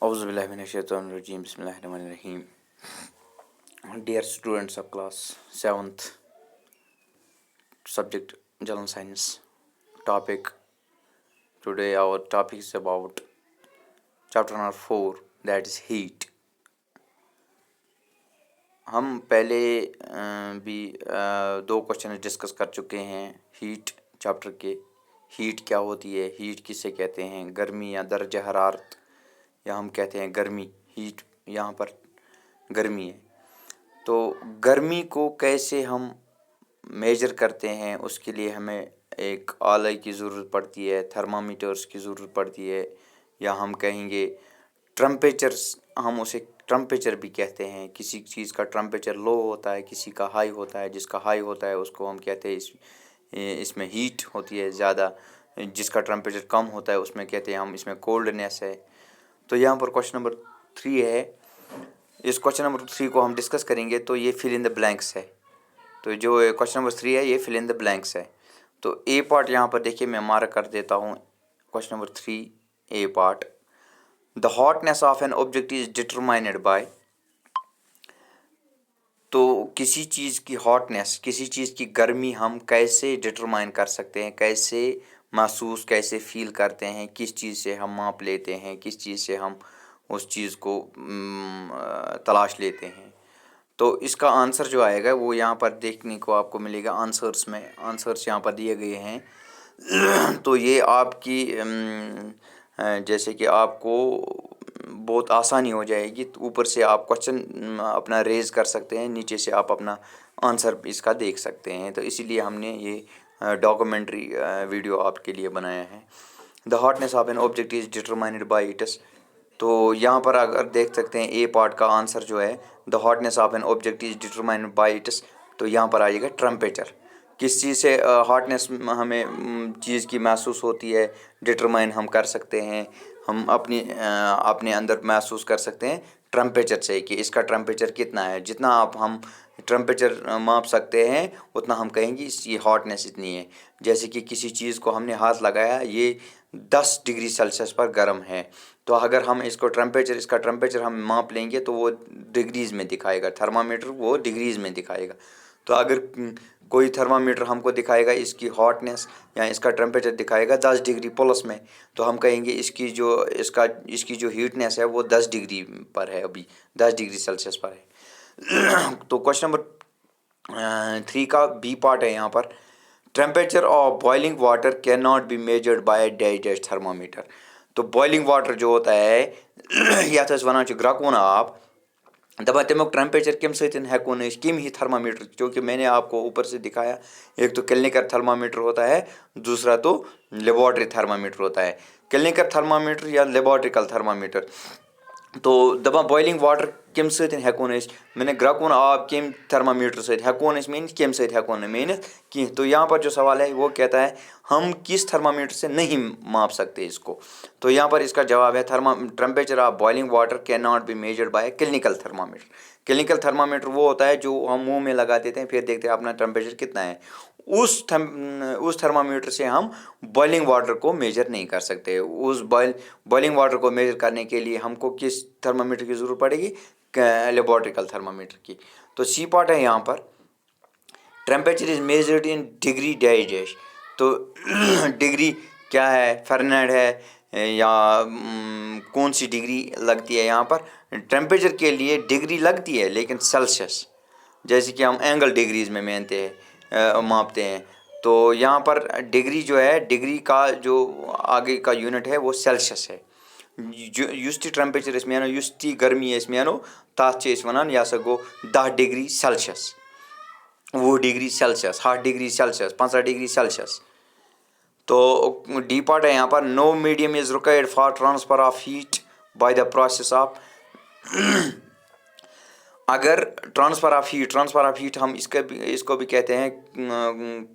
Auzubillahiminash-shaytanir-rajim. Bismillahir-rahmanir-rahim. Dear students of class 7th, subject General Science, topic today our topic is about chapter number 4, that is heat. हम पहले भी दो question discuss कर चुके हैं heat chapter के। Heat क्या होती है, हीट किसे कहते हैं, गर्मी या दर्ज हरारत, या हम कहते हैं गर्मी। हीट यहाँ पर गर्मी है। तो गर्मी को कैसे हम मेजर करते हैं, उसके लिए हमें एक आले की ज़रूरत पड़ती है, थर्मामीटर्स की ज़रूरत पड़ती है, या हम कहेंगे टेम्परेचर्स, हम उसे टेम्परेचर भी कहते हैं। किसी चीज़ का टेम्परेचर लो होता है, किसी का हाई होता है। जिसका हाई होता है उसको हम कहते हैं इसमें हीट होती है ज़्यादा, जिसका टेम्परेचर कम होता है उसमें कहते हैं हम इसमें कोल्डनेस है। तो यहाँ पर क्वेश्चन नंबर 3 है। इस क्वेश्चन नंबर 3 को हम डिस्कस करेंगे। तो ये फिल इन द ब्लैंक्स है। तो जो क्वेश्चन नंबर 3 है ये फिल इन द ब्लैंक्स है। तो ए पार्ट यहाँ पर देखिए मैं मार्क कर देता हूँ। Question number 3 A part, the hotness of an object is determined by. तो किसी चीज़ की हॉटनेस, किसी चीज़ की गर्मी हम कैसे डिटरमाइन कर सकते हैं, कैसे महसूस, कैसे फील करते हैं, किस चीज़ से हम माप लेते हैं, किस चीज़ से हम उस चीज़ को तलाश लेते हैं। तो इसका आंसर जो आएगा वो यहाँ पर देखने को आपको मिलेगा आंसर्स में। आंसर्स यहाँ पर दिए गए हैं। तो ये आपकी जैसे कि आपको बहुत आसानी हो जाएगी। तो ऊपर से आप क्वेश्चन अपना रेज कर सकते हैं, नीचे से आप अपना आंसर इसका देख सकते हैं। तो इसीलिए हमने ये डॉक्यूमेंट्री वीडियो आपके लिए बनाया है। The hotness of an object is determined by its. तो यहाँ पर अगर देख सकते हैं ए पार्ट का आंसर जो है, the hotness of an object is determined by its. तो यहाँ पर आएगा टेम्परेचर। किस चीज़ से हॉटनेस हमें चीज़ की महसूस होती है, डिटरमाइन हम कर सकते हैं, हम अपने अंदर महसूस कर सकते हैं टेम्परेचर से कि इसका टेम्परेचर कितना है। जितना हम टेम्परेचर माप सकते हैं उतना हम कहेंगे इसकी हॉटनेस इतनी है। जैसे कि किसी चीज़ को हमने हाथ लगाया, ये 10 डिग्री सेल्सियस पर गर्म है। तो अगर हम इसका टेम्परेचर हम माप लेंगे तो वो डिग्रीज़ में दिखाएगा, थर्मामीटर वो डिग्रीज़ में दिखाएगा। तो अगर कोई थर्मामीटर हमको दिखाएगा इसकी हॉटनेस या इसका टेम्परेचर दिखाएगा 10 डिग्री प्लस में, तो हम कहेंगे इसकी जो हीटनेस है वो 10 डिग्री पर है, अभी 10 डिग्री सेल्सियस पर है। तो क्वेश्चन नंबर 3 का बी पार्ट है यहाँ पर, temperature of boiling water can not be measured by digest thermometer. तो बॉइलिंग वाटर जो होता है यथ वन ग्रकून आप दपा तमुक टेम्परेचर कम सको कम ही थर्मामीटर, क्योंकि मैंने आपको ऊपर से दिखाया एक तो क्लिनिकल थर्मामीटर होता है, दूसरा तो लेबॉर्ट्री थर्मामीटर होता है। क्लिनिकल थर्मामीटर या लेबॉर्ट्रिकल थर्मामीटर, तो दपा बॉइलिंग वाटर कम सको मैंने ग्रकून आब कम थर्मामीटर सको मीन कम सको मीन कहीं। तो यहाँ पर जो सवाल है वो कहता है हम किस थर्मामीटर से नहीं माप सकते इसको। तो यहाँ पर इसका जवाब है temperature of boiling water can not be measured by clinical thermometer. Clinical thermometer वो होता है जो हम मुंह में लगा देते हैं, फिर देखते हैं अपना टेम्परेचर कितना है। उस थर्मामीटर से हम बॉइलिंग वाटर को मेजर नहीं कर सकते। उस बॉइलिंग वाटर को मेजर करने के लिए हमको किस थर्मामीटर की ज़रूरत पड़ेगी, लेबॉर्ट्रिकल थर्मामीटर की। तो सी पार्ट है यहाँ पर, temperature is measured in degree digest. तो डिग्री क्या है, फ़ारेनहाइट है या कौन सी डिग्री लगती है। यहाँ पर टेम्परेचर के लिए डिग्री लगती है लेकिन सेल्सियस, जैसे कि हम एंगल डिग्रीज़ में मापते हैं। तो यहाँ पर डिग्री जो है, डिग्री का जो आगे का यूनिट है वो सेल्सियस है। युस टेम्परेचर युस गर्मी तथ वन यह हसा गो 10 degree Celsius, 20 degree Celsius, 8 degree Celsius, 15 degree Celsius. तो डी पार्ट है यहाँ पर, no medium is required for transfer of heat by the process of. अगर ट्रांसफ़र ऑफ हीट हम इसको भी कहते हैं,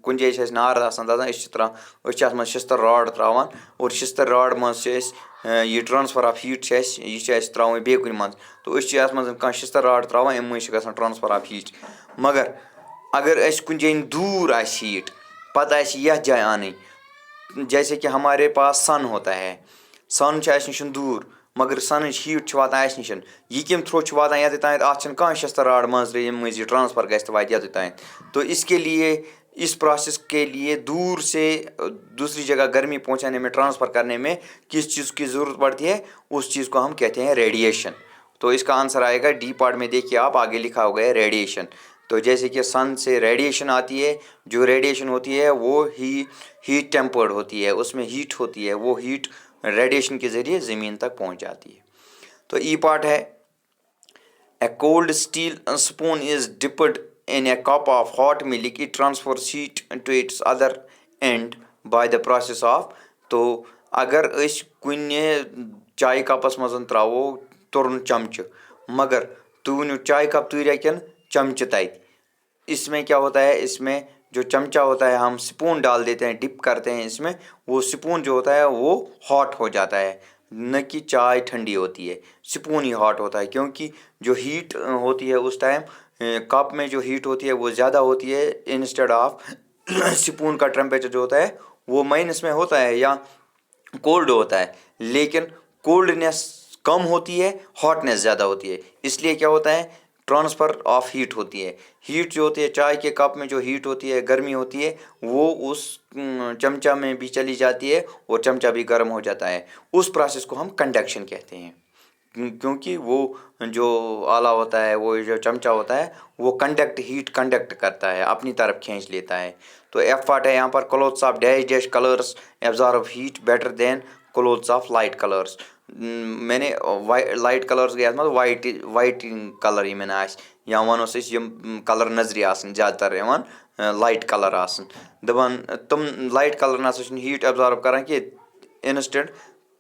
कुछ जाए नार दजान इस तरह शिस्तर रॉड त्रावान और शिस्तर रॉड मज ये ट्रांसफ़र ऑफ हीट यह त्रावान बे कुछ मज। तो अत शिस्तर रॉड त्रावान अम मज ट्रांसफ़र ऑफ हीट। मगर अगर कुछ जाए दूर हीट पता यह जाए आनी, जैसे कि हमारे पास सन होता है, सन नश दूर मगर सनच हीट वातान अस निश यह कम थ्रो वातान ये तान अत शस्त्र राड मजर यम मज ट्रांसफ़र गि वात ये तान। तो इसके लिए इस प्रोसेस के लिए दूर से दूसरी जगह गर्मी पहुंचाने में, ट्रांसफ़र करने में किस चीज़ की ज़रूरत पड़ती है, उस चीज़ को हम कहते हैं रेडिएशन। तो इसका आंसर आएगा डी पार्ट में, देखिए आप आगे लिखा हुआ है रेडिएशन। तो जैसे कि सन से रेडिएशन आती है, जो रेडिएशन होती है वो हीट टेम्पर्ड होती है, उसमें हीट होती है, वो हीट रेडिएशन के ज़रिए ज़मीन तक पहुंच जाती है। तो ई पार्ट है, ए cold steel spoon is dipped in a cup of hot milk, it transfers heat to its other end by the process of। तो अगर अस कुन चाय कपस मज त्रो तुरन चमच, मगर तु वो चाय कप तुर किन चमच तत, इसमें क्या होता है, इसमें जो चमचा होता है हम स्पून डाल देते हैं, डिप करते हैं इसमें, वो स्पून जो होता है वो हॉट हो जाता है, न कि चाय ठंडी होती है, स्पून ही हॉट होता है। क्योंकि जो हीट होती है उस टाइम कप में जो हीट होती है वो ज़्यादा होती है, इंस्टेड ऑफ स्पून का टेम्परेचर जो होता है वो माइनस में होता है या कोल्ड होता है, लेकिन कोल्डनेस कम होती है, हॉटनेस ज़्यादा होती है। इसलिए क्या होता है, ट्रांसफ़र ऑफ हीट होती है। हीट जो होती है चाय के कप में, जो हीट होती है, गर्मी होती है, वो उस चमचा में भी चली जाती है और चमचा भी गर्म हो जाता है। उस प्रोसेस को हम कंडक्शन कहते हैं, क्योंकि वो जो आला होता है, वो जो चमचा होता है, वो हीट कंडक्ट करता है, अपनी तरफ खींच लेता है। तो एफ पार्ट है यहाँ पर, clothes of dash dash colours absorb heat better than clothes of light colours. मैंने लाइट कलर्स गया वाइट कलर ये मैंने या वनोस कलर नजरी ज़्यादातर लाइट कलर दपान तुम लाइट कलर ना हीट एब्जॉर्ब करान कि इंस्टेंट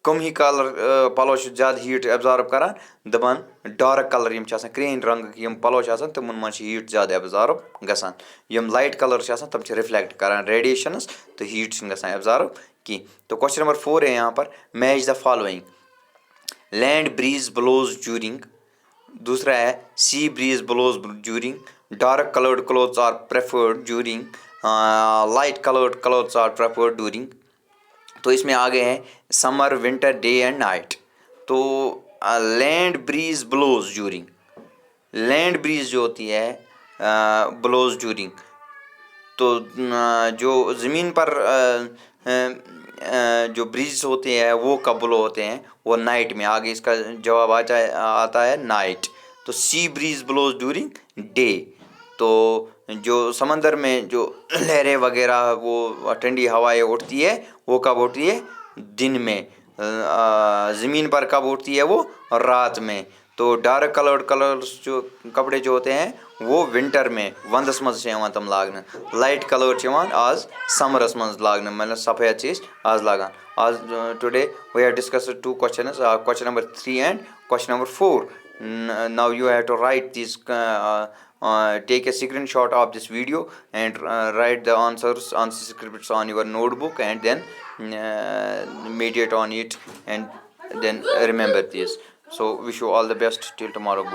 कम ही कलर पलो ज़्यादा हीट एब्जॉर्ब करान, दपान डार्क कलर यम क्रीन रंग यम पलो तमन मन हीट ज़्यादा एब्जॉर्ब गसान। यम लाइट कलर तम रिफ्लेक्ट करान रेडिएशनस, तो हीट गसान एब्जॉर्ब की। तो क्वेश्चन नंबर 4 है यहाँ पर, match the following, land breeze blows during, दूसरा है sea breeze blows during, dark coloured clothes are preferred during, light coloured clothes are preferred during. तो इसमें आगे हैं summer winter day and night. तो land breeze blows during, land breeze जो होती है ब्लोज ड्यूरिंग, तो जो ज़मीन पर जो ब्रीज होते हैं वो कब ब्लो होते हैं, वो नाइट में। आगे इसका जवाब आता है नाइट। तो sea breeze blows during day, तो जो समंदर में जो लहरें वगैरह वो ठंडी हवाएं उठती है वो कब उठती है, दिन में। ज़मीन पर कब उठती है, वो रात में। तो डार्क कलर्स जो कपड़े जो होते हैं वो विंटर में, वंदस मज तम लागन। लाइट कलर आज समरस मज लागन, मतलब सफ़ेद चीज़ आज लागान। आज today we have discussed 2 questions, question number 3 and question number 4. Now you have to write these, take a screenshot of this video and write the answer scripts on your notebook, and then meditate on it, and then remember this. So wish you all the best till tomorrow.